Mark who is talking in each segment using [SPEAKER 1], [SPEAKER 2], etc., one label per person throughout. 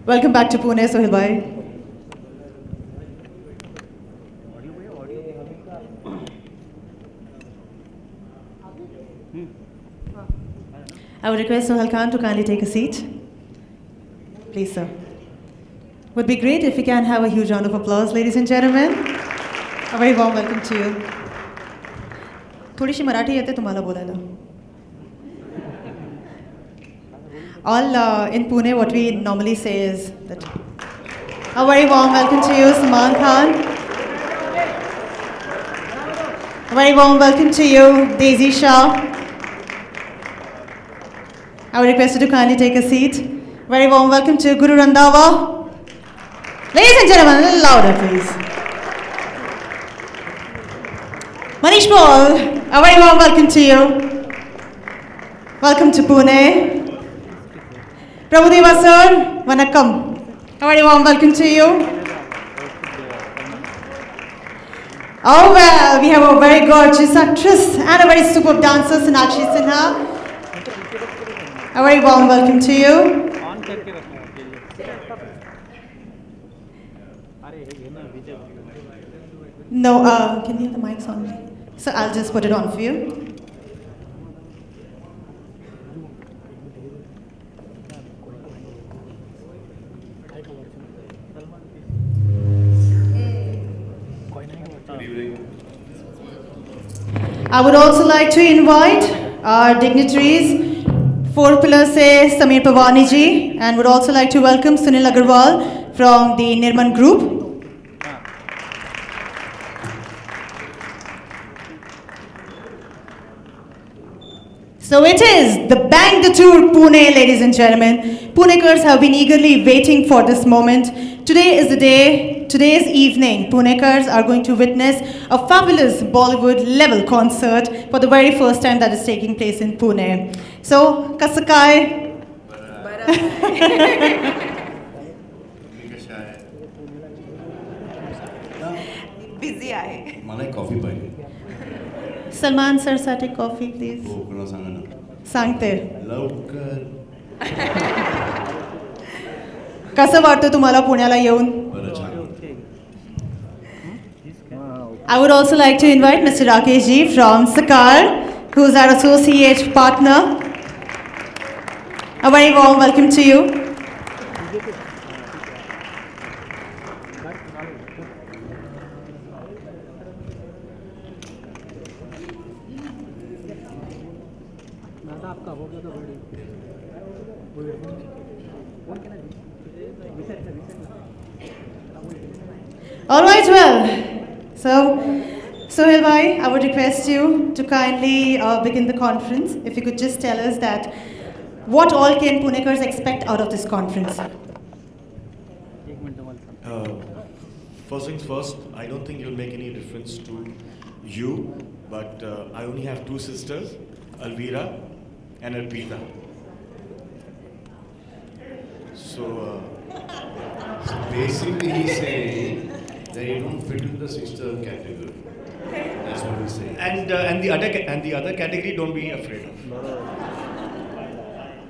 [SPEAKER 1] Welcome back to Pune, Sohail bhai. I would request Sohail Khan to kindly take a seat. Please, sir. Would be great if we can have a huge round of applause, ladies and gentlemen. A very warm welcome to you. थोडीशी मराठी येते तुम्हाला बोलायला. All in Pune, what we normally say is that a very warm welcome to you, Salman Khan. A very warm welcome to you, Daisy Shah. I would request you to kindly take a seat. Very warm welcome to Guru Randhawa. Ladies and gentlemen, a little louder, please. Manish Paul, a very warm welcome to you. Welcome to Pune. Prabhudeva sir, vanakkam. A very warm welcome to you. Oh well, we have a very gorgeous actress and a very superb dancer, Sonakshi Sinha. A very warm welcome to you. No, can you have the mics on? So I'll just put it on for you. I would also like to invite our dignitaries, 4 Pillars se Samir Pawani ji, and would also like to welcome Sunil Agarwal from the Nirman Group. So it is the Bang the Tour Pune, ladies and gentlemen. Punekars have been eagerly waiting for this moment. Today is the day, today's evening, Punekars are going to witness a fabulous Bollywood level concert for the very first time that is taking place in Pune. So, Kasakai.
[SPEAKER 2] Busy eye.
[SPEAKER 3] Malay coffee by.
[SPEAKER 1] Salman sir, take coffee, please.
[SPEAKER 3] Oh, kuna sanga na.
[SPEAKER 1] Sangte.
[SPEAKER 3] Laukar.
[SPEAKER 1] कसं वाटतं तुम्हाला पुण्याला येऊन?
[SPEAKER 3] बरं छान.
[SPEAKER 1] I would also like to invite Mr. Rakesh ji from Sakar, who is our associate partner. A very warm welcome to you. All right, well, so Sohail bhai, I would request you to kindly begin the conference. If you could just tell us that what all can Punekars expect out of this conference?
[SPEAKER 3] First things first, I don't think it'll make any difference to you, but I only have 2 sisters, Alvira and Arpita. So basically he's saying that you don't fit in the sister category. That's what he's saying. And the other category, don't be afraid of.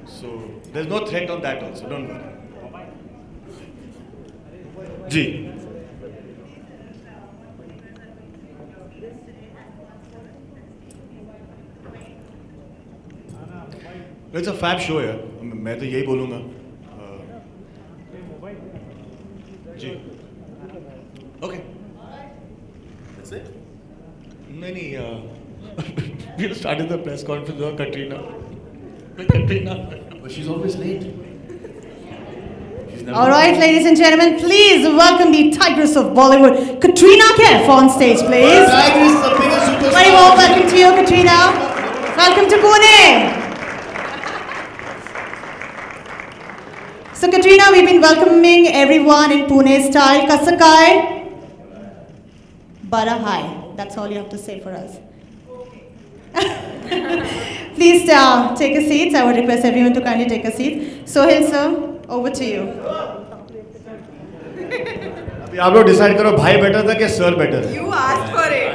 [SPEAKER 3] So there's no threat on that also. Don't worry. Ji. It's a fab show here. मैं तो यही बोलूँगा. जी. Okay. That's it? नहीं we'll start the press conference with Katrina. But she's always late.
[SPEAKER 1] All right, ladies and gentlemen, please welcome the Tigress of Bollywood, Katrina Kaif, on stage, please.
[SPEAKER 3] Tigress, the biggest superstar.
[SPEAKER 1] Very warm welcome to you, Katrina. Welcome to Pune. So, Katrina, we've been welcoming everyone in Pune style. Kasakai. Bara hi. That's all you have to say for us. Please take a seat. I would request everyone to kindly take a seat. Sohail sir, over to you.
[SPEAKER 3] अभी आप लोग decide करो भाई better था कि sir better है?
[SPEAKER 2] You asked for it.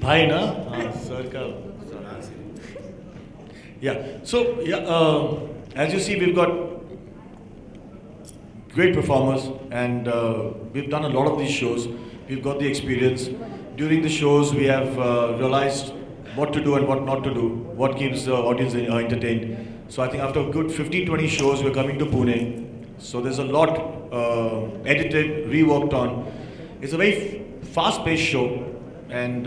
[SPEAKER 3] भाई ना? हाँ सर का. Yeah. So yeah. as you see, we've got great performers, and we've done a lot of these shows. We've got the experience. During the shows, we have realized what to do and what not to do, what keeps the audience entertained. So I think after a good 15-20 shows, we're coming to Pune. So there's a lot edited, reworked on. It's a very fast-paced show, and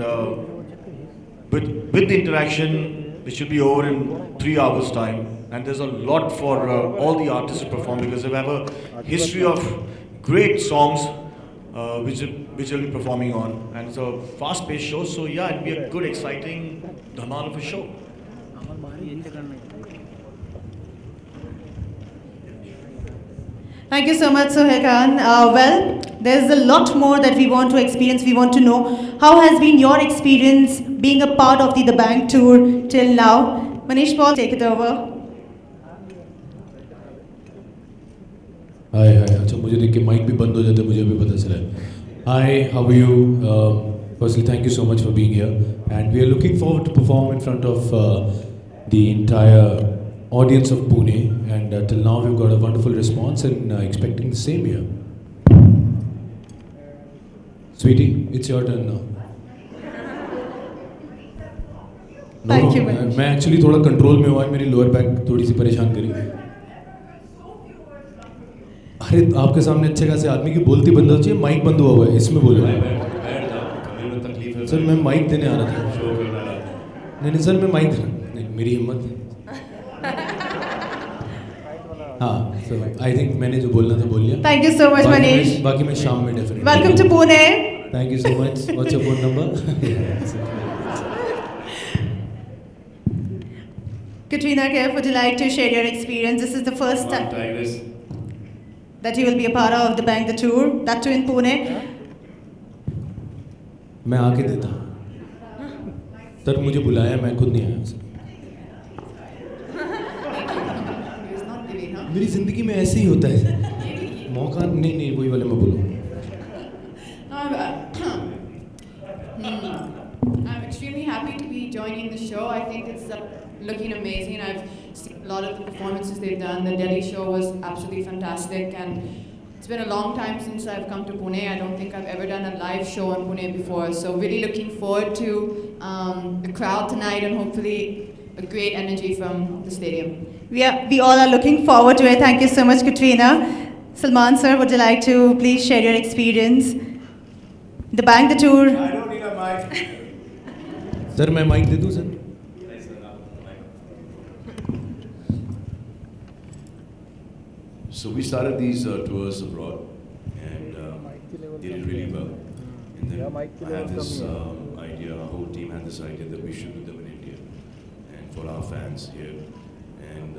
[SPEAKER 3] with the interaction, it should be over in 3 hours' time. And there's a lot for all the artists to perform, because they have a history of great songs which they'll be performing on. And it's a fast-paced show, so yeah, it'll be a good, exciting dhamal of a show.
[SPEAKER 1] Thank you so much, Sohail Khan. Well, there's a lot more that we want to experience. We want to know how has been your experience being a part of the Bang tour till now. Manish Paul, take it over.
[SPEAKER 4] हाय हाय अच्छा मुझे देख के mic भी बंद हो जाता है मुझे भी पता चला है hi how are you firstly thank you so much for being here and we are looking forward to perform in front of the entire audience of Pune, and till now we've got a wonderful response and expecting the same here. Sweetie, it's your turn now.
[SPEAKER 1] Thank you very much.
[SPEAKER 4] मैं actually थोड़ा control में हुआ है, मेरी lower back थोड़ी सी परेशान करी। अरे आपके सामने अच्छे खासे आदमी की बोलती बंद हो चाहिए, माइक बंद हुआ हुआ है, इसमें बोलो। सर मैं माइक देने आ रहा था। नहीं सर मैं माइक नहीं मेरी हिम्मत है। हाँ, so I think मैंने जो बोलना था बोल लिया।
[SPEAKER 1] Thank you so much, Manish.
[SPEAKER 4] बाकी मैं शाम में definitely।
[SPEAKER 1] Welcome to Pune.
[SPEAKER 4] Thank you so much. What's your phone number?
[SPEAKER 1] Katrina Kaif, would you like to share your experience? This is the first time that you will be a part of the Bang the Tour, that too in Pune.
[SPEAKER 4] मैं आके देता। Sir मुझे बुलाया, मैं खुद नहीं आया sir. मेरी जिंदगी में ऐसे ही होता है मौका नहीं वही वाले मैं बोलूँ
[SPEAKER 2] I'm extremely happy to be joining the show. I think it's looking amazing. I've seen a lot of the performances they've done. The Delhi show was absolutely fantastic, and it's been a long time since I've come to Pune. I don't think I've ever done a live show in Pune before, so really looking forward to the crowd tonight and hopefully a great energy from the stadium.
[SPEAKER 1] We all are looking forward to it. Thank you so much, Katrina. Salman sir, would you like to please share your experience? The Bang the Tour.
[SPEAKER 5] I don't need a mic.
[SPEAKER 4] Sir मैं mic दे दूँ sir?
[SPEAKER 5] So we started these tours abroad, and did it really well. And then I had this idea, our whole team had this idea that we should do them in India, and for our fans here. And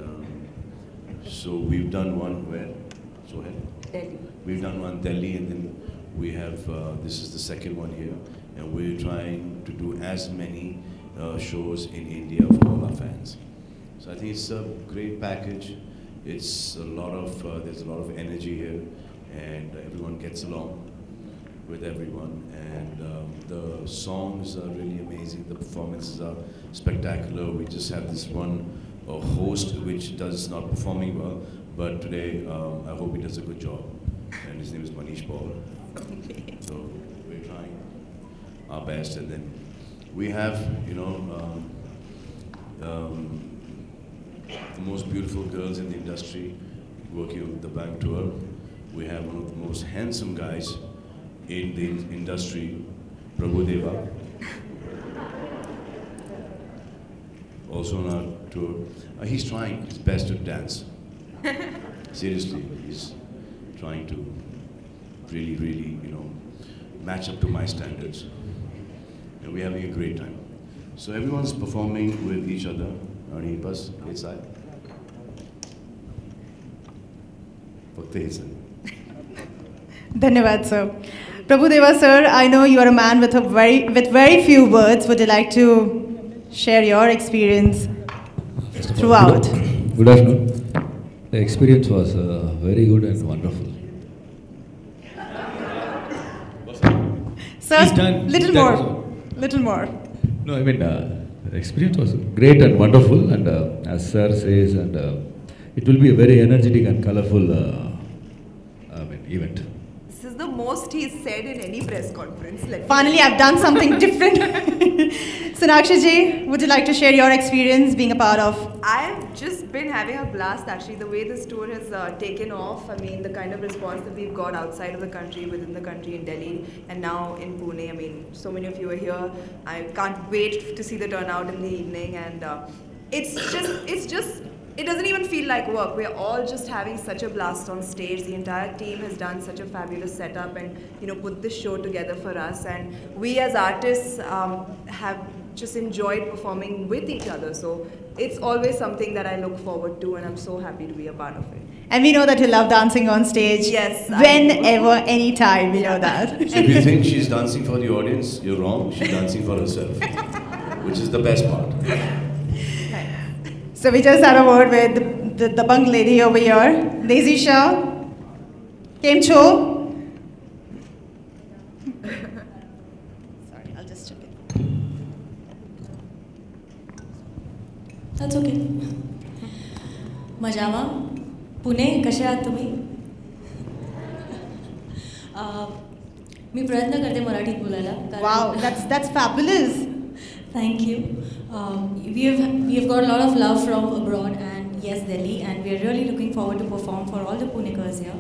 [SPEAKER 5] so we've done one where? So
[SPEAKER 2] Delhi.
[SPEAKER 5] we've done one Delhi, and then we have this is the second one here, and we're trying to do as many shows in India for all our fans. So I think it's a great package. It's a lot of there's a lot of energy here, and everyone gets along with everyone, and the songs are really amazing. The performances are spectacular. We just have this one host which does not performing well, but today I hope he does a good job, and his name is Manish Paul. So we're trying our best, and then we have the most beautiful girls in the industry working with the Bang tour. We have one of the most handsome guys in the industry, Prabhu Deva, also on our tour. He's trying his best to dance. Seriously, he's trying to really, match up to my standards. And we're having a great time. So everyone's performing with each other. Bas, inside.
[SPEAKER 1] Dhanyavad sir. Prabhu Deva sir, I know you are a man with very few words. Would you like to share your experience throughout?
[SPEAKER 6] Good afternoon. The experience was very good and wonderful.
[SPEAKER 1] Sir,
[SPEAKER 4] He's done.
[SPEAKER 1] little
[SPEAKER 4] He's
[SPEAKER 1] more.
[SPEAKER 4] done.
[SPEAKER 1] Little more.
[SPEAKER 6] No, I mean, the experience was great and wonderful, and as sir says, and it will be a very energetic and colorful event.
[SPEAKER 7] This is the most he's said in any press conference.
[SPEAKER 1] Finally, I've done something different. Sonakshi ji, would you like to share your experience being a part of?
[SPEAKER 7] I've just been having a blast actually. The way this tour has taken off, I mean, the kind of response that we've got outside of the country, within the country, in Delhi, and now in Pune. I mean, so many of you are here. I can't wait to see the turnout in the evening, and it doesn't even feel like work. We're all just having such a blast on stage. The entire team has done such a fabulous setup and, you know, put this show together for us. And we as artists have just enjoyed performing with each other. So it's always something that I look forward to, and I'm so happy to be a part of it.
[SPEAKER 1] And we know that you love dancing on stage.
[SPEAKER 7] Yes.
[SPEAKER 1] Whenever, anytime, we know that.
[SPEAKER 5] So if you think she's dancing for the audience, you're wrong. She's dancing for herself, which is the best part.
[SPEAKER 1] So we just had a word with the bunk lady over here, Daisy Shah. Kem cho? Sorry, I'll just check it.
[SPEAKER 8] That's okay. मजामा पुणे कसे आहात तुम्ही? मी प्रयत्न करते मराठीत बोलायला.
[SPEAKER 1] Wow, that's fabulous.
[SPEAKER 8] Thank you. We have got a lot of love from abroad and yes, Delhi, and we are really looking forward to perform for all the Punekars here.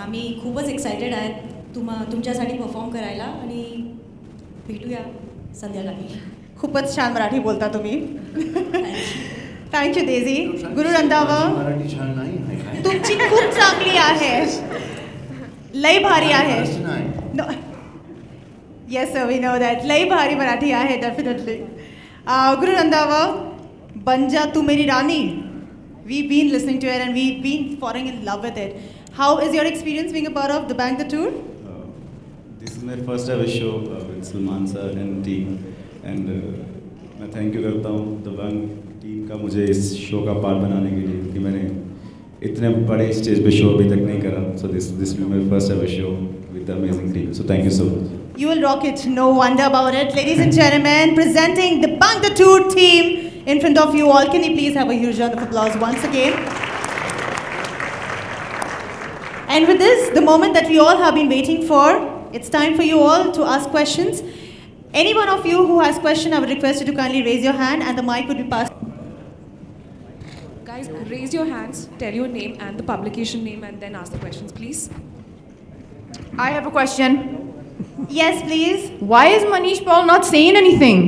[SPEAKER 8] आम्ही खूपच एक्साइटेड आहेत तुमच्यासाठी perform करायला आणि भेटूया संध्याकाळी.
[SPEAKER 1] खूपच छान मराठी बोलता तुम्ही. Thank you Daisy. Guru Randhawa, तुमची खूप चांगली आहे, लय भारी आहे. Yes, sir, we know that. लय भारी मराठी आहे, definitely. Guru Randhawa, Banja Tu Meri Rani. We've been listening to it and we've been falling in love with it. How is your experience being a part of the Bang the Tour?
[SPEAKER 9] This is my first ever show with Salman sir and team. And मैं thank you करता हूँ the Bang team का मुझे इस show का part बनाने के लिए, क्योंकि मैंने इतने बड़े stage पे show अभी तक नहीं करा. So this will be my first ever show with the amazing team. So thank you so much.
[SPEAKER 1] You will rock it, no wonder about it. Ladies and gentlemen, presenting the Bang the Tour team in front of you all. Can you please have a huge round of applause once again? And with this, the moment that we all have been waiting for, it's time for you all to ask questions. Any one of you who has question, I would request you to kindly raise your hand and the mic would be passed.
[SPEAKER 10] Guys, raise your hands, tell your name and the publication name and then ask the questions, please.
[SPEAKER 2] I have a question.
[SPEAKER 1] Yes, please.
[SPEAKER 2] Why is Manish Paul not saying anything?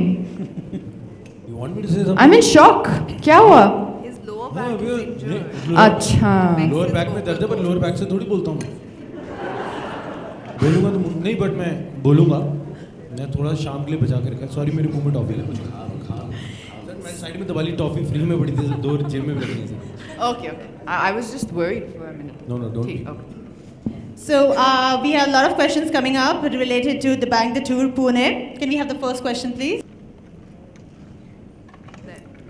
[SPEAKER 4] You want me to say something?
[SPEAKER 2] I'm in shock. क्या हुआ?
[SPEAKER 7] His lower back is injured.
[SPEAKER 2] अच्छा.
[SPEAKER 4] Lower back में दर्द है, पर lower back से थोड़ी बोलता हूँ मैं. बोलूँगा तो नहीं, बट मैं बोलूँगा. मैं थोड़ा शाम के लिए बचा के रखा. सॉरी, मेरे मुंह में टॉफी लगी. मैं साइड में दबा ली, टॉफी फ्री में पड़ी थी, 2 जेब में भी लगी थी.
[SPEAKER 2] Okay. I was just worried for a minute.
[SPEAKER 4] No, don't.
[SPEAKER 2] Okay.
[SPEAKER 1] So we have a lot of questions coming up related to the Bang the Tour Pune. Can we have the first question, please?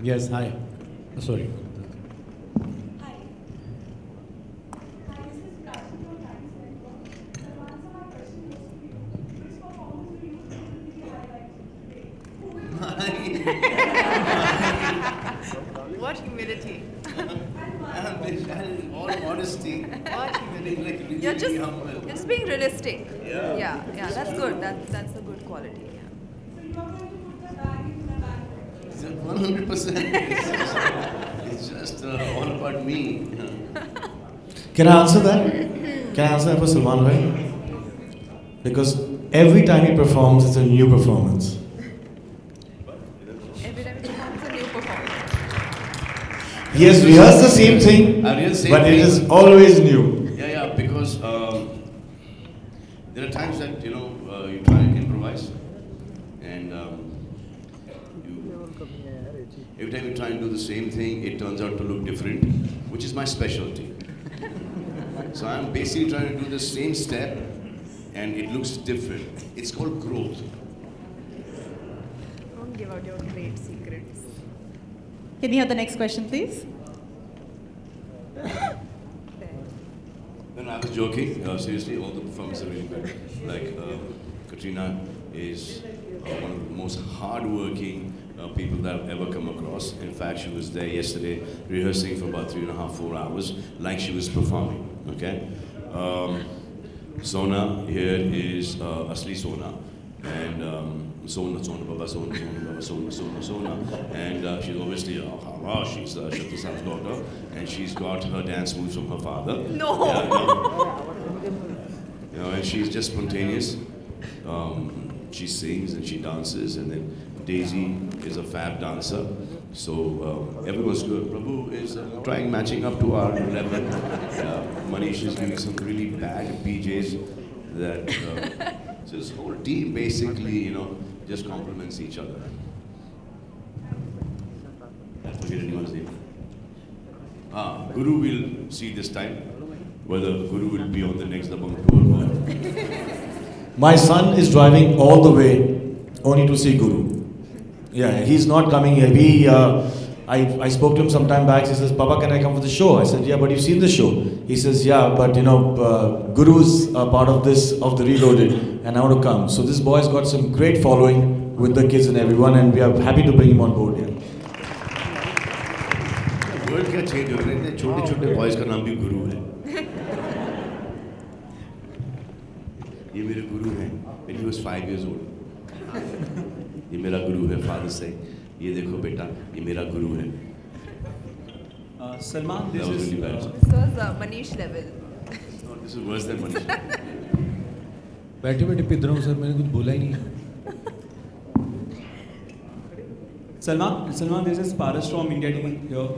[SPEAKER 4] Yes, hi. Sorry.
[SPEAKER 8] Hi.
[SPEAKER 7] What humility.
[SPEAKER 5] In all honesty,
[SPEAKER 7] What humility.
[SPEAKER 5] really
[SPEAKER 7] You're just
[SPEAKER 5] humble.
[SPEAKER 7] being realistic.
[SPEAKER 5] Yeah.
[SPEAKER 7] Yeah, that's good. That's a good quality. Yeah.
[SPEAKER 5] 100%. It's just all about me.
[SPEAKER 3] Can I answer that? Can I answer that for Salman Bhai? Because every time he performs, it's a new performance.
[SPEAKER 7] Every time it becomes a new performance.
[SPEAKER 3] He has rehearsed the same thing,
[SPEAKER 5] I rehearsed the same
[SPEAKER 3] but it
[SPEAKER 5] thing.
[SPEAKER 3] is always new.
[SPEAKER 5] Yeah, because there are times that you try and improvise, and every time you try and do the same thing, it turns out to look different, which is my specialty. So I'm basically trying to do the same step, and it looks different. It's called growth.
[SPEAKER 7] Don't give out your great secrets.
[SPEAKER 1] Can we have the next question, please?
[SPEAKER 5] No, I was joking. Seriously, all the performances are really good. Like Katrina is one of the most hard-working, people that I've ever come across. In fact, she was there yesterday rehearsing for about 3.5, 4 hours, like she was performing. Okay. Sona here is Asli Sona, and Sona Baba, Sona, and she's obviously she's Shakti San's daughter, and she's got her dance moves from her father.
[SPEAKER 7] No.
[SPEAKER 5] Yeah, and she's just spontaneous. She sings and she dances, and then Daisy is a fab dancer. So everyone's good. Prabhu is trying matching up to our level. Manish is giving some really bad PJs that so this whole team basically, just complements each other. I forget anyone's name. Guru will see this time whether Guru will be on the next Dabang tour or.
[SPEAKER 3] My son is driving all the way only to see Guru. Yeah, he's not coming here. I spoke to him some time back. He says, Papa, can I come for the show? I said, yeah, but you've seen the show. He says, yeah, but Guru's part of this, of the Reloaded, and I want to come. So this boy's got some great following with the kids and everyone, and we are happy to bring him on board here.
[SPEAKER 5] Word क्या change हो रहा है? छोटे-छोटे boys का नाम भी Guru है. ये मेरे गुरु हैं. When he was 5 years old. ये मेरा गुरु है. Father say, ये देखो बेटा, ये मेरा गुरु है.
[SPEAKER 9] Salman, this
[SPEAKER 5] that was
[SPEAKER 9] is
[SPEAKER 5] really bad.
[SPEAKER 7] This was Manish level.
[SPEAKER 5] No, this is worse than Manish.
[SPEAKER 4] बैठे-बैठे पिट रहा हूँ सर, मैंने कुछ बोला ही नहीं.
[SPEAKER 9] Salman, this is Paras from India team here.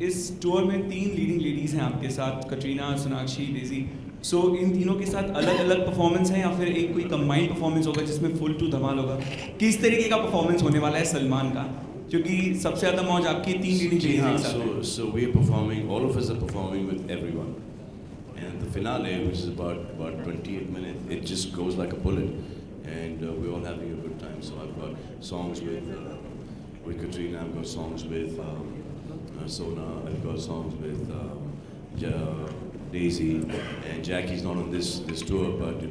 [SPEAKER 9] इस टूर में 3 लीडिंग लेडीज हैं आपके साथ, कटरीना, सोनाक्षी, डेजी. सो इन तीनों के साथ अलग-अलग परफॉर्मेंस है या फिर एक कोई कंबाइंड परफॉर्मेंस होगा जिसमें फुल टू धमाल होगा? किस तरीके का परफॉर्मेंस होने वाला है सलमान का? क्योंकि सबसे ज़्यादा मौज आपकी 3 लीडिंग लेडीज के साथ है.
[SPEAKER 5] So we are performing, all of us are performing with everyone. And the finale, which is about 28 minutes, it just goes like a bullet. And we're all having a good time. So I've got songs with Katrina, I've got songs with Sona, I've got songs with Daisy, and Jackie's not on this tour, but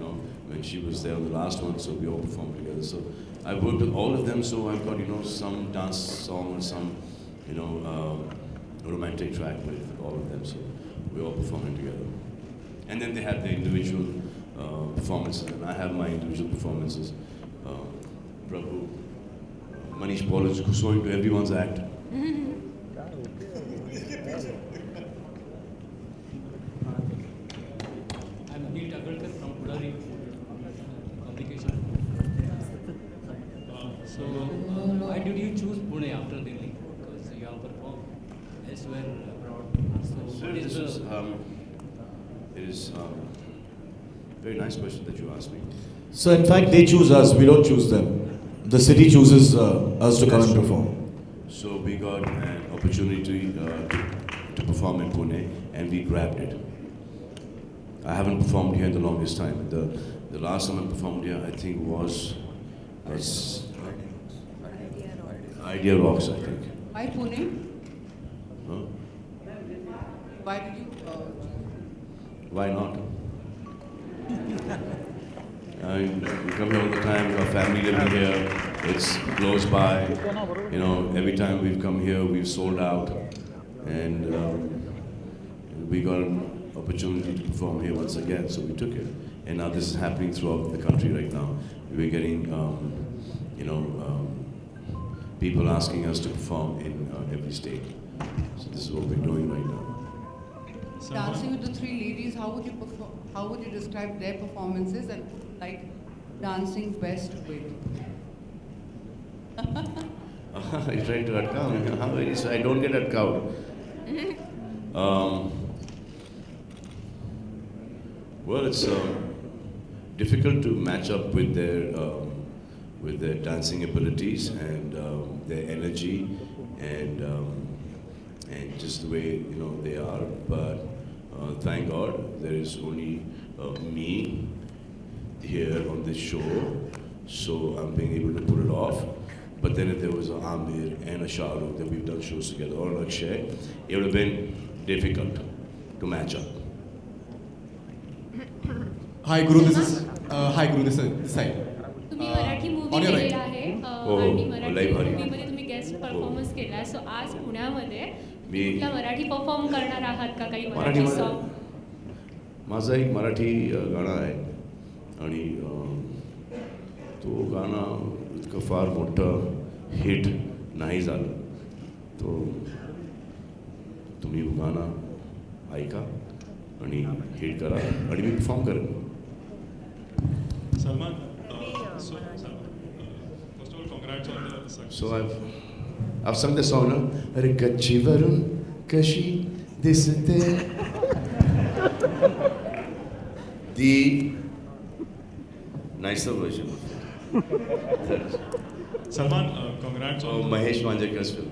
[SPEAKER 5] when she was there on the last one, so we all performed together. So I've worked with all of them, so I've got some dance song or some romantic track with all of them, so we're all performing together. And then they have their individual performances, and I have my individual performances. Prabhu, Manish Paul is going to everyone's act.
[SPEAKER 11] So, why did you choose Pune after Delhi? Because you have performed elsewhere abroad. So, what is
[SPEAKER 5] it is a very nice question that you asked me.
[SPEAKER 3] So in fact, they choose us, we don't choose them. The city chooses us to come and perform.
[SPEAKER 5] So we got an opportunity to perform in Pune, and we grabbed it. I haven't performed here in the longest time. The last time I performed here, I think was Idea Rocks, I think.
[SPEAKER 2] Why Pune?
[SPEAKER 5] Huh?
[SPEAKER 2] Why did you?
[SPEAKER 5] Why not? I mean, we come here all the time. Our family living here. It's close by. Every time we've come here, we've sold out, and we got an opportunity to perform here once again, so we took it. And now this is happening throughout the country right now. We're getting, people asking us to perform in every state. So this is what we're doing right now.
[SPEAKER 2] Dancing with the 3 ladies, how would you perform? How would you describe their performances and like dancing best with?
[SPEAKER 5] You trying to atcout? I don't get atcout. Well, it's difficult to match up with their dancing abilities and their energy and just the way they are. But thank God there is only me here on this show, so I'm being able to pull it off. But then if there was a Amir and a Shah Rukh that we've done shows together, or an Akshay, it would have been difficult to match up.
[SPEAKER 12] Hi Guru, this is this side.
[SPEAKER 13] तुम्ही Marathi movie केलेला आहे
[SPEAKER 5] हो,
[SPEAKER 12] मराठी
[SPEAKER 5] लय भारी.
[SPEAKER 12] मूवीमध्ये तुम्ही guest performance केला. सो आज पुण्यामध्ये
[SPEAKER 5] मी
[SPEAKER 12] कुठला मराठी परफॉर्म करणार आहात का काही मराठी
[SPEAKER 5] मराठीमध्ये
[SPEAKER 12] सॉन्ग?
[SPEAKER 5] माझं एक मराठी गाणं आहे आणि तो गाणं इतकं फार मोठं हिट नाही झालं. तो तुम्ही गाणं ऐका आणि हिट करा आणि मी परफॉर्म करेन.
[SPEAKER 13] Salman, first of all, congrats on the success.
[SPEAKER 5] So I've sung the song, no? अरे कच्ची वरून कशी दिसते. The nicer version of it.
[SPEAKER 13] Salman, congrats on
[SPEAKER 5] Mahesh Manjrekar's film.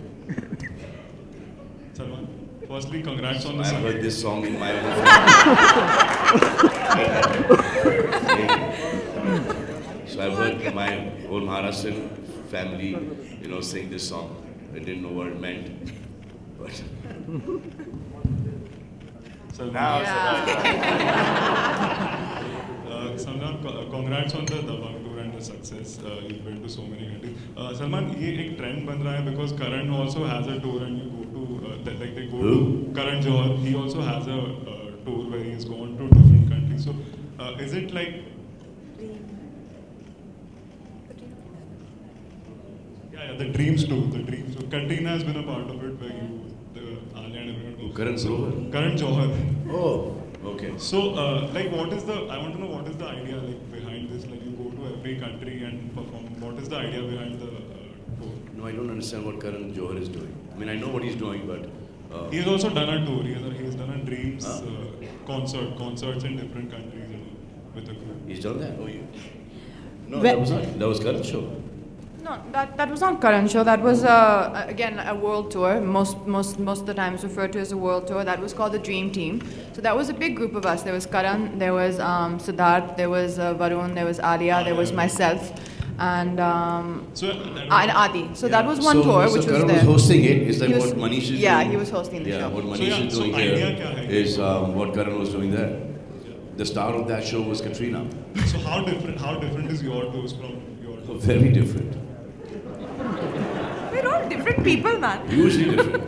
[SPEAKER 13] Salman, firstly, congrats on the
[SPEAKER 5] I've heard this song in my own So I've heard my whole Maharashtrian family, sing this song. I didn't know what it meant, but
[SPEAKER 13] so
[SPEAKER 5] now
[SPEAKER 13] Salman, congrats on the Dabangg tour and the success. You've been to so many countries. Salman, ये एक trend बन रहा है because Karan also has a tour and you go to they go to Karan Johar. He also has a tour where he's gone to different countries. So is it like? Yeah, the Dreams too. The Dreams. So Katrina has been a part of it where Alia and everyone.
[SPEAKER 5] Karan Johar.
[SPEAKER 13] Karan Johar.
[SPEAKER 5] Oh, okay.
[SPEAKER 13] So, I want to know what is the idea behind this? Like, you go to every country and perform. What is the idea behind the tour?
[SPEAKER 5] No, I don't understand what Karan Johar is doing. I mean, I know what he's doing, but
[SPEAKER 13] he has also done a tour. He has done a Dreams concerts in different countries with a group.
[SPEAKER 5] He's done that. Oh, yeah. No, that was Karan's show.
[SPEAKER 2] No, that was not Karan show. That was again a world tour. Most of the times referred to as a world tour. That was called the Dream Team. So that was a big group of us. There was Karan, there was Siddharth, there was Varun, there was Alia, there was myself, and Adi. So that was one tour which
[SPEAKER 5] Karan
[SPEAKER 2] was there.
[SPEAKER 5] was hosting it. Is that what Manish is doing?
[SPEAKER 2] Yeah, he was hosting the show.
[SPEAKER 5] What Manish is doing here is what Karan was doing there. The star of that show was Katrina.
[SPEAKER 13] So how different is your tours from your tours?
[SPEAKER 5] Very different.
[SPEAKER 7] We're all different people, man.
[SPEAKER 5] Hugely different.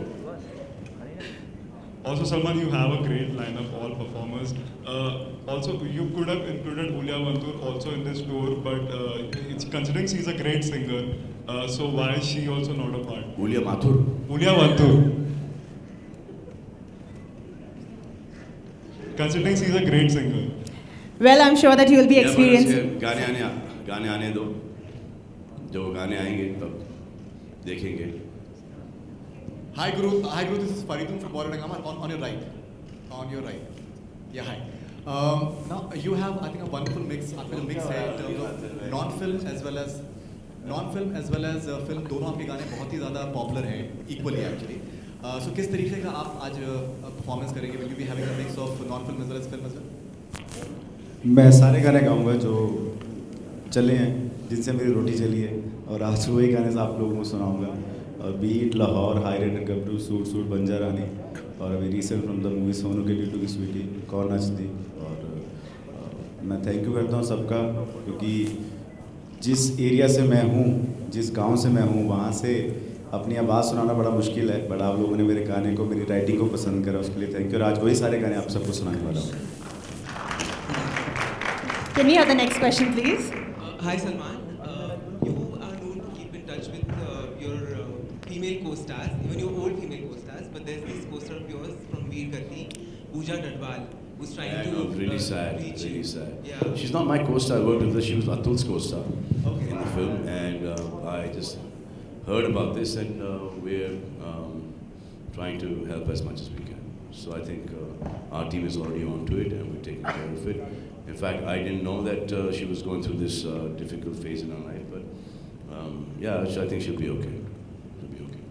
[SPEAKER 13] Also, Salman, you have a great lineup, all performers. Also, you could have included Ulya Vantur also in this tour, but it's considering she's a great singer, so why is she also not a part?
[SPEAKER 5] Ulya Mathur.
[SPEAKER 13] Ulya Vantur. Considering she's a great singer.
[SPEAKER 1] Well, I'm sure that you will be experiencing.
[SPEAKER 5] गाने आने दो. जब गाने आएंगे तब देखेंगे.
[SPEAKER 14] Hi Guru, this is Faridun from Borodangama on your right. On your right. Yeah, hi. Now you have, I think, a wonderful mix. आपका जो mix है in terms of non-film as well as film, दोनों आपके गाने बहुत ही ज़्यादा popular हैं, equally actually. So किस तरीके का आप आज performance करेंगे? Will you be having a mix of non-film as well as film as well?
[SPEAKER 9] मैं सारे गाने गाऊंगा जो चले हैं, जिनसे मेरी रोटी चली है, और आज वही गाने से आप लोगों को सुनाऊंगा. Beat, Lahore, high rate and Gabru, suit Banja Rani, और अभी recent from the movie Sonu के ड्यू टू की स्वीटी, कौन नचती. और मैं थैंक यू करता हूँ सबका, क्योंकि जिस एरिया से मैं हूँ, जिस गांव से मैं हूँ, वहाँ से अपनी आवाज़ सुनाना बड़ा मुश्किल है, बट आप लोगों ने मेरे गाने को, मेरी राइटिंग को पसंद करा, उसके लिए थैंक यू. और आज वही सारे गाने आप सबको सुनाने वाला हूँ.
[SPEAKER 1] Can we have the next question, please?
[SPEAKER 15] Hi Salman, you are known to keep in touch with your female co-stars, even your old female co-stars, but there's this co-star of yours from Veer Gati, Pooja Dadwal, who's trying to
[SPEAKER 5] really sad,
[SPEAKER 15] reach
[SPEAKER 5] really
[SPEAKER 15] you.
[SPEAKER 5] sad.
[SPEAKER 15] Yeah.
[SPEAKER 5] She's not my co-star. I worked with her. She was Atul's co-star in the film, and I just heard about this, and we're trying to help as much as we can. So I think our team is already on to it, and we're taking care of it. In fact, I didn't know that she was going through this difficult phase in her life, but yeah, I think she'll be okay. She'll be okay.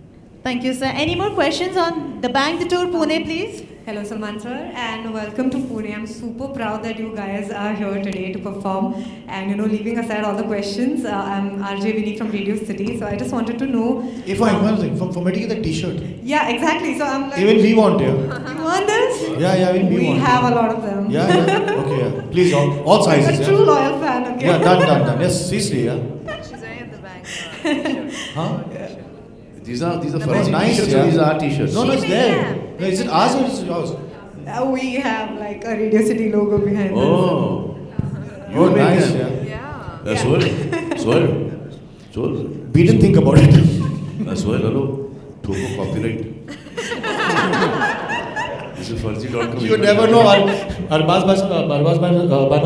[SPEAKER 1] Thank you, sir. Any more questions on the Bang the Tour Pune, please?
[SPEAKER 16] Hello, Salman sir, and welcome to Pune. I'm super proud that you guys are here today to perform. And leaving aside all the questions, I'm RJ Vinny from Radio City. So I just wanted to know.
[SPEAKER 17] If I one thing, for me to get the T-shirt.
[SPEAKER 16] Yeah, exactly. So I'm like.
[SPEAKER 17] Even we want, yeah.
[SPEAKER 16] You want this?
[SPEAKER 17] Yeah, even we want.
[SPEAKER 16] We have a lot of them.
[SPEAKER 17] Yeah. Okay, yeah. Please, all sizes.
[SPEAKER 16] I'm a true loyal fan. Okay.
[SPEAKER 17] Yeah, done. Yes, seriously, yeah.
[SPEAKER 7] She's wearing at the bank.
[SPEAKER 17] Huh?
[SPEAKER 5] These are
[SPEAKER 17] No,
[SPEAKER 5] fancy
[SPEAKER 17] nice,
[SPEAKER 5] t-shirts.
[SPEAKER 17] yeah.
[SPEAKER 5] These are our t-shirts.
[SPEAKER 17] No, it's there. No, is it ours or is it yours?
[SPEAKER 16] We have like a Radio City logo behind us.
[SPEAKER 5] Oh. You
[SPEAKER 17] Oh,
[SPEAKER 5] made
[SPEAKER 17] nice,
[SPEAKER 5] them.
[SPEAKER 17] yeah.
[SPEAKER 5] Soil.
[SPEAKER 17] We didn't think about it.
[SPEAKER 5] Soil, hello. Thoko copyright. This is Farzi.com.
[SPEAKER 17] You never know. Arbaz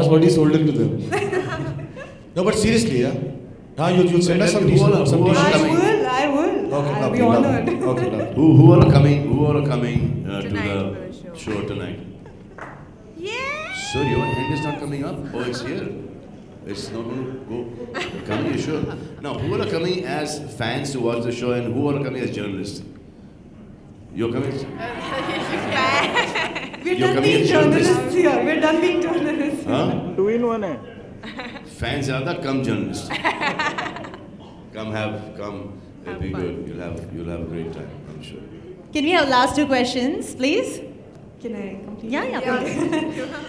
[SPEAKER 17] already sold it to them. No, but seriously, yeah. Now you'll send us some t-shirts.
[SPEAKER 16] I will. I'll be honored.
[SPEAKER 5] Okay, lovely. Who all are coming? Who all are coming to the show tonight? Yeah. So your hand is not coming up? Oh, it's here. It's not going to go. Coming, you sure? Now, who all are coming as fans to watch the show, and who all are coming as journalists? You're coming.
[SPEAKER 16] We're
[SPEAKER 5] You're
[SPEAKER 16] done
[SPEAKER 5] coming
[SPEAKER 16] being
[SPEAKER 5] as journalists.
[SPEAKER 16] journalists here. We're done being journalists.
[SPEAKER 5] Huh?
[SPEAKER 18] 2-in-1 है.
[SPEAKER 5] Fans ज़्यादा कम journalists. Come. It'll be good. You'll have a great time, I'm sure.
[SPEAKER 1] Can we have last two questions, please?
[SPEAKER 16] Can I complete?
[SPEAKER 1] Yeah.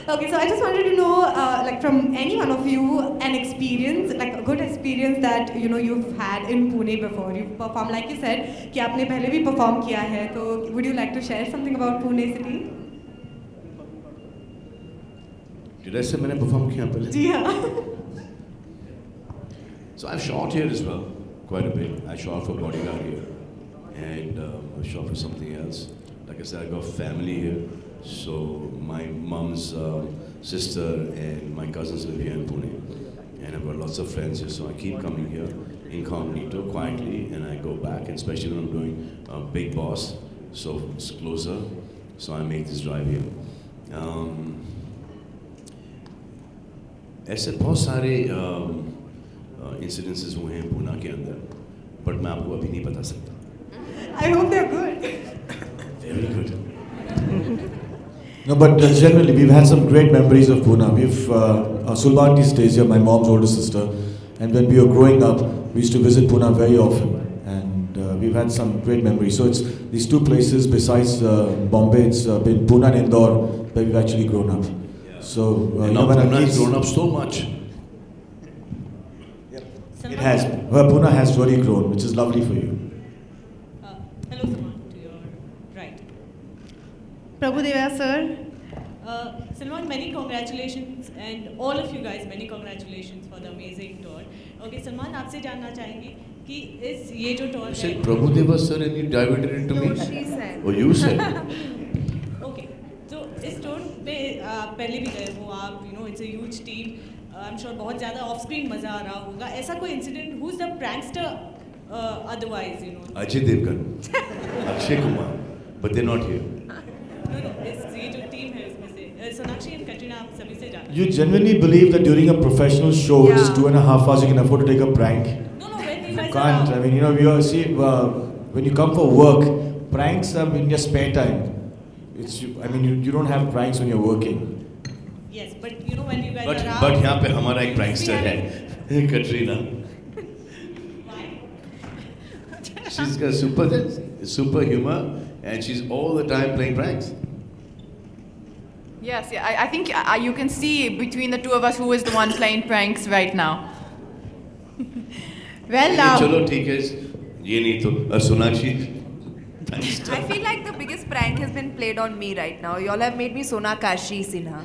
[SPEAKER 16] Okay, so I just wanted to know, like from any one of you, an experience, like a good experience that you've had in Pune before. You've performed, like you said, कि आपने पहले भी perform किया है. So would you like to share something about Pune city?
[SPEAKER 5] Did I say मैंने perform किया पहले?
[SPEAKER 16] जी हाँ.
[SPEAKER 5] So I've shot here as well, quite a bit. I shot for Bodyguard here, and I shot for something else. Like I said, I got family here, so my mom's sister and my cousins live here in Pune, and I've got lots of friends here, so I keep coming here incognito, quietly, and I go back, and especially when I'm doing Big Boss, so it's closer, so I make this drive here. ऐसे बहुत सारे incidences हुए हैं पूना के अंदर, but मैं आपको अभी नहीं बता सकता.
[SPEAKER 16] I hope they're good.
[SPEAKER 5] Very good.
[SPEAKER 17] No, but generally, we've had some great memories of Pune. Sulbanti stays here, my mom's older sister, and when we were growing up, we used to visit Pune very often, and we've had some great memories. So it's these two places besides Bombay, it's been Pune and Indore where we've actually grown up. So
[SPEAKER 5] now Pune has grown up so much.
[SPEAKER 17] It has. Well, Pune has really grown, which is lovely for you.
[SPEAKER 8] Hello, Salman, to your right.
[SPEAKER 1] Prabhudeva sir.
[SPEAKER 8] Salman, many congratulations, and all of you guys, many congratulations for the amazing tour. Okay, Salman, आपसे जानना चाहेंगे कि इस ये जो tour
[SPEAKER 5] You said Prabhudeva sir and you diverted it to me?
[SPEAKER 7] No, she said.
[SPEAKER 5] Oh, you said.
[SPEAKER 8] Okay, so इस tour पे पहले भी गए हो आप, it's a huge team. I'm sure बहुत ज़्यादा off screen मजा आ रहा होगा. ऐसा कोई incident? Who's the prankster? Otherwise,
[SPEAKER 5] Ajay Devgan, Akshay Kumar, but they're not here.
[SPEAKER 8] No, ये जो team है इसमें से Sonakshi and Katrina आप सभी से जानते हैं.
[SPEAKER 17] You genuinely believe that during a professional show, which is 2.5 hours, you can afford to take a prank?
[SPEAKER 8] No, when you guys
[SPEAKER 17] Can't. I mean, we all see when you come for work, pranks are in your spare time. You don't have pranks when you're working.
[SPEAKER 8] Yes, but when you guys
[SPEAKER 5] But
[SPEAKER 8] are out.
[SPEAKER 5] यहाँ पे हमारा एक prankster है, Katrina. She's got super humor, and she's all the time playing pranks.
[SPEAKER 2] Yes, yeah, I think you can see between the two of us who is the one playing pranks right now.
[SPEAKER 1] Well,
[SPEAKER 5] चलो ठीक है, ये नहीं तो Sonakshi.
[SPEAKER 7] I feel like the biggest prank has been played on me right now. You all have made me Sonakshi Sinha.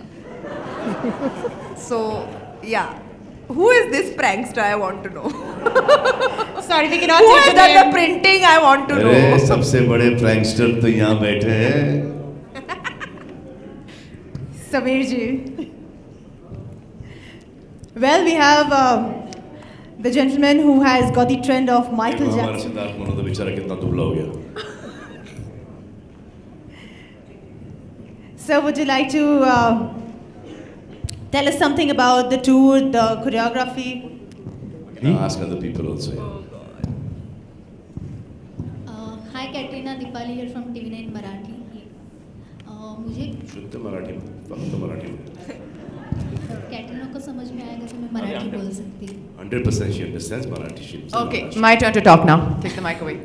[SPEAKER 7] So, yeah. Who is this prankster? I want to know.
[SPEAKER 1] Sorry, we cannot
[SPEAKER 7] Who
[SPEAKER 1] take
[SPEAKER 7] has
[SPEAKER 1] the
[SPEAKER 7] done
[SPEAKER 1] name.
[SPEAKER 7] the printing? I want to know.
[SPEAKER 5] अरे सबसे बड़े prankster तो यहाँ बैठे हैं.
[SPEAKER 1] Sameer ji. Well, we have the gentleman who has got the trend of Michael
[SPEAKER 5] हमारा
[SPEAKER 1] Jackson.
[SPEAKER 5] Siddharth Malhotra बेचारा कितना दुबला हो गया.
[SPEAKER 1] So, would you like to tell us something about the tour, the choreography?
[SPEAKER 5] Ask other people also.
[SPEAKER 19] Hi, Katrina, Dipali here from TV9 Marathi. मुझे
[SPEAKER 5] शुद्ध मराठी में, फक्त मराठी में.
[SPEAKER 19] कैटरीना को समझ में आएगा तो मैं मराठी बोल सकती हूँ.
[SPEAKER 5] 100% she understands Marathi.
[SPEAKER 2] Okay, my turn to talk now. Take the mic away.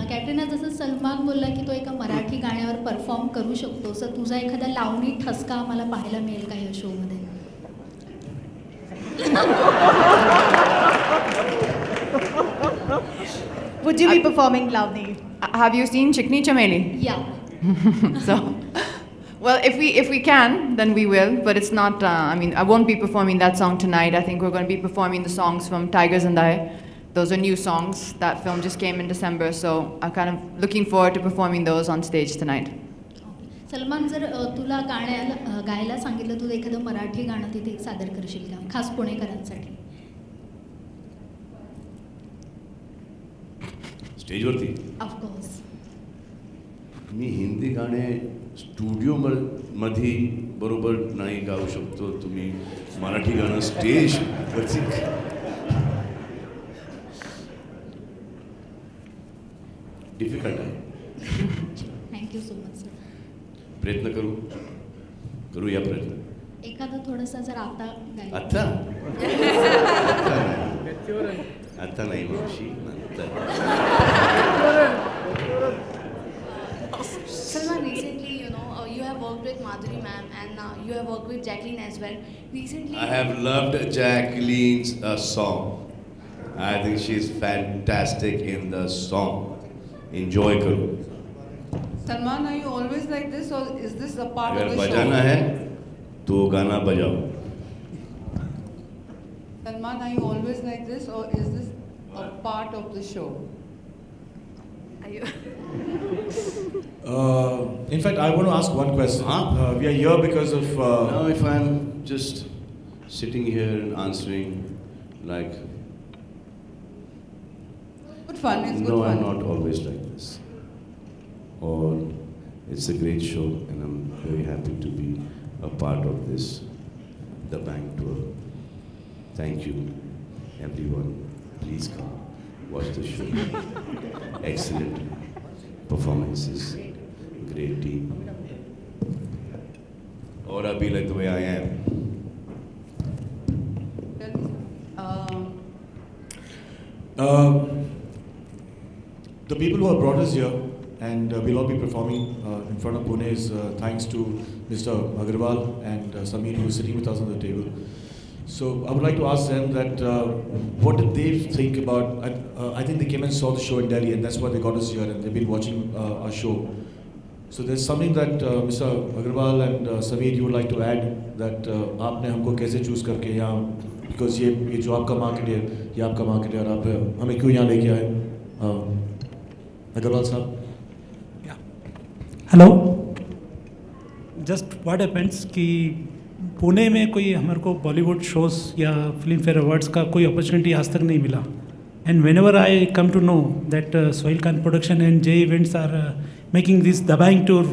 [SPEAKER 19] Katrina, जसं सलमान बोलला की तो एका मराठी गाण्यावर परफॉर्म करू शकतो, सर तुझा एखादा लावणी ठसका आम्हाला पाहायला मिळेल का या शो मध्ये?
[SPEAKER 1] Would you be performing Lavani?
[SPEAKER 2] Have you seen Chikni Chameli?
[SPEAKER 19] Yeah.
[SPEAKER 2] So, well, if we can, then we will. But it's not. I mean, I won't be performing that song tonight. I think we're going to be performing the songs from Tigers and I. Those are new songs. That film just came in December, so I'm kind of looking forward to performing those on stage tonight.
[SPEAKER 19] Salman, जर तुला गायला सांगितलं, तू एखादं मराठी गाणं तिथे सादर करशील का, खास पुणेकरांसाठी?
[SPEAKER 5] स्टेजवरती?
[SPEAKER 19] ऑफकोर्स.
[SPEAKER 5] मी हिंदी गाणे स्टुडिओ मध्ये बरोबर नाही गाऊ शकतो. तुम्ही मराठी गाणं स्टेजवरती डिफिकल्ट आहे.
[SPEAKER 19] Thank you so much sir.
[SPEAKER 5] प्रयत्न करूया प्रयत्न.
[SPEAKER 19] एखादा थोडासा जर आता गायला.
[SPEAKER 5] आता नाही मावशी, नंतर.
[SPEAKER 18] Salman, recently, you have worked with Madhuri ma'am and you have worked with Jacqueline as well. Recently,
[SPEAKER 5] I have loved Jacqueline's song. I think she is fantastic in the song. Enjoy karo.
[SPEAKER 20] Salman, are you always like this, or is this a part of the show?
[SPEAKER 5] अगर बजाना है तो गाना बजाओ.
[SPEAKER 20] Salman, are you always like this, or is this a part of the show?
[SPEAKER 7] Are you?
[SPEAKER 17] In fact, I want to ask one question. We are here because of.
[SPEAKER 5] Now, if I'm just sitting here and answering, like.
[SPEAKER 20] Good fun. It's good
[SPEAKER 5] no,
[SPEAKER 20] fun.
[SPEAKER 5] I'm not always like this. Or it's a great show, and I'm very happy to be a part of this, the Bank Tour. Thank you, everyone. Please come, watch the show. Excellent performances, great team. Or I'll be like the way I am.
[SPEAKER 17] The people who have brought us here, and we'll all be performing in front of Pune, is thanks to Mr. Agarwal and Sameer, who is sitting with us on the table. So I would like to ask them that what did they think about? I think they came and saw the show in Delhi, and that's why they got us here, and they've been watching our show. So there's something that Mr. Agarwal and Sameer, you would like to add, that आपने हमको कैसे choose करके यहाँ, because ये जो आपका market है, ये आपका market है, और आप हमें क्यों यहाँ लेके आए? Agarwal साहब.
[SPEAKER 21] हेलो. जस्ट व्हाट हैपेंस कि पुणे में कोई हमारे को बॉलीवुड शोज़ या फिल्म फेयर अवार्ड्स का कोई अपॉर्चुनिटी आज तक नहीं मिला. And whenever I come to know that Sohail Khan production and J events are making this Dabangg tour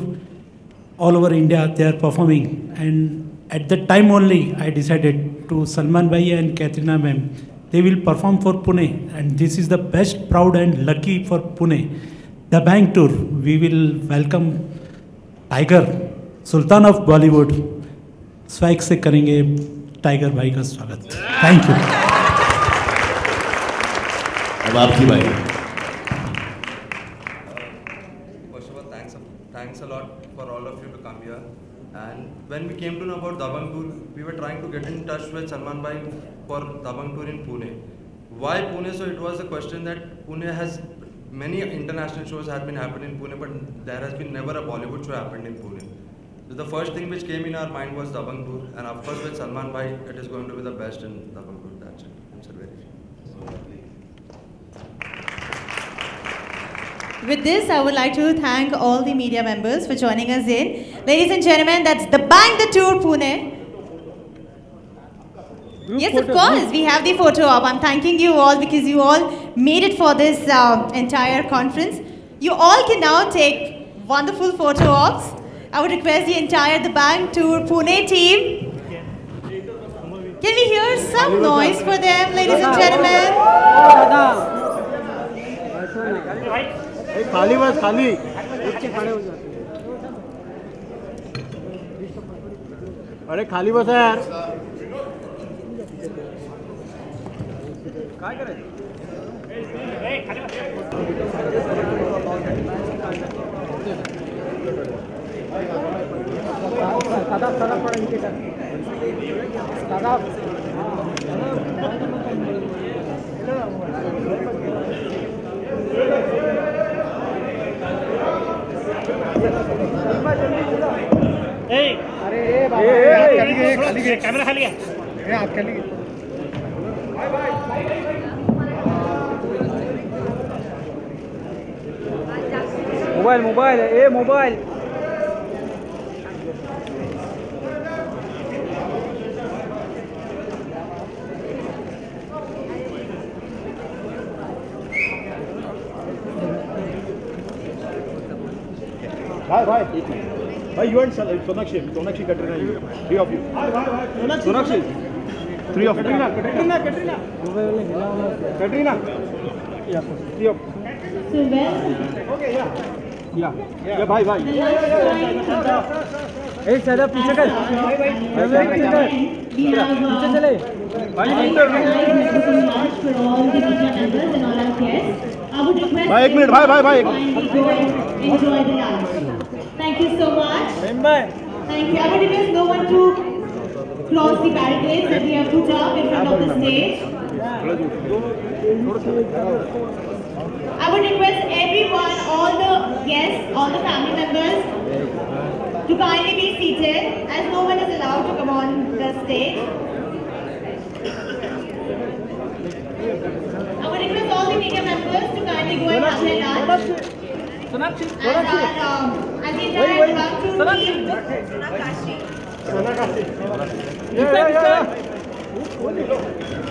[SPEAKER 21] all over India, they are performing, and at that time only I decided to Salman bhai and Katrina ma'am, they will perform for Pune, and this is the best, proud and lucky for Pune. The Bank Tour, we will welcome Tiger, Sultan of Bollywood. Swag से करेंगे tiger भाई का स्वागत. Thank you.
[SPEAKER 5] अब आपकी बारी.
[SPEAKER 22] First of all, thanks a lot for all of you to come here. And when we came to know about Dabang Tour, we were trying to get in touch with Salman bhai for Dabang Tour in Pune. Why Pune? So it was a question that Pune has many international shows have been happening in Pune, but there has been never a Bollywood show happened in Pune. So the first thing which came in our mind was Dabang Tour, and of course with Salman bhai, it is going to be the best in Dabang Tour. That's it. It's a very.
[SPEAKER 1] With this, I would like to thank all the media members for joining us in. Ladies and gentlemen, that's the Bank the Tour Pune. Yes, of course, we have the photo op. I'm thanking you all because you all made it for this entire conference. You all can now take wonderful photo ops. I would request the entire The Bank Tour Pune team. Can we hear some noise for them, ladies and gentlemen?
[SPEAKER 23] खाली बस खाली अरे खाली बस है यार काय करायचं खाली गया कैमरा खाली है हाथ खाली गया मोबाइल ए मोबाइल भाई you and Sonakshi Katrina, three of you. Sonakshi, three of you. Katrina. Yeah, three of. Okay, yeah, भाई. एक साइड पीछे कर. पीछे चले. भाई एक मिनट भाई.
[SPEAKER 1] Thank you so much. Thank you. I would request no one to cross the barricades that we have put up in front of the stage. I would request everyone, all the guests, all the family members to kindly be seated as no one is allowed to come on the stage. I would request all the media members to kindly go and have their lunch. Sonakshi. And the entire Dabangtoor team.
[SPEAKER 23] Sonakshi.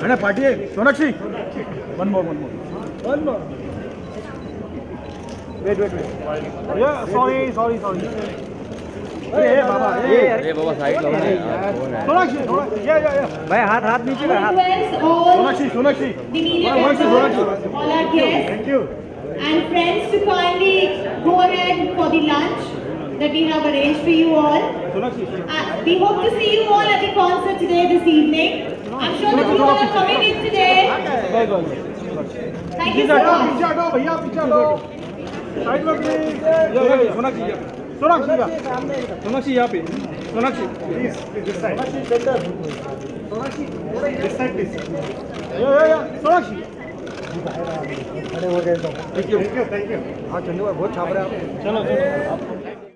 [SPEAKER 23] Yeah. Party hai. Sonakshi. One more. Wait. Yeah, sorry. अरे बाबा side लो ना यार. Sonakshi. Yeah. भाई हाथ नीचे कर हाथ. Sonakshi.
[SPEAKER 1] The media members, all our guests.
[SPEAKER 23] Thank you.
[SPEAKER 1] And friends to kindly go ahead for the lunch that we have arranged for you all. We hope to see you all at the concert today this evening. I'm sure that you all are coming in today. Thank you so much.
[SPEAKER 23] पीछे हटो. Side में please. Sonakshi यहाँ पे. Sonakshi. Please this side. Sonakshi this side please. Yeah. Sonakshi. खड़े हो गए तो thank you हाँ चंदू भाई बहुत छाप रहे हैं आप चलो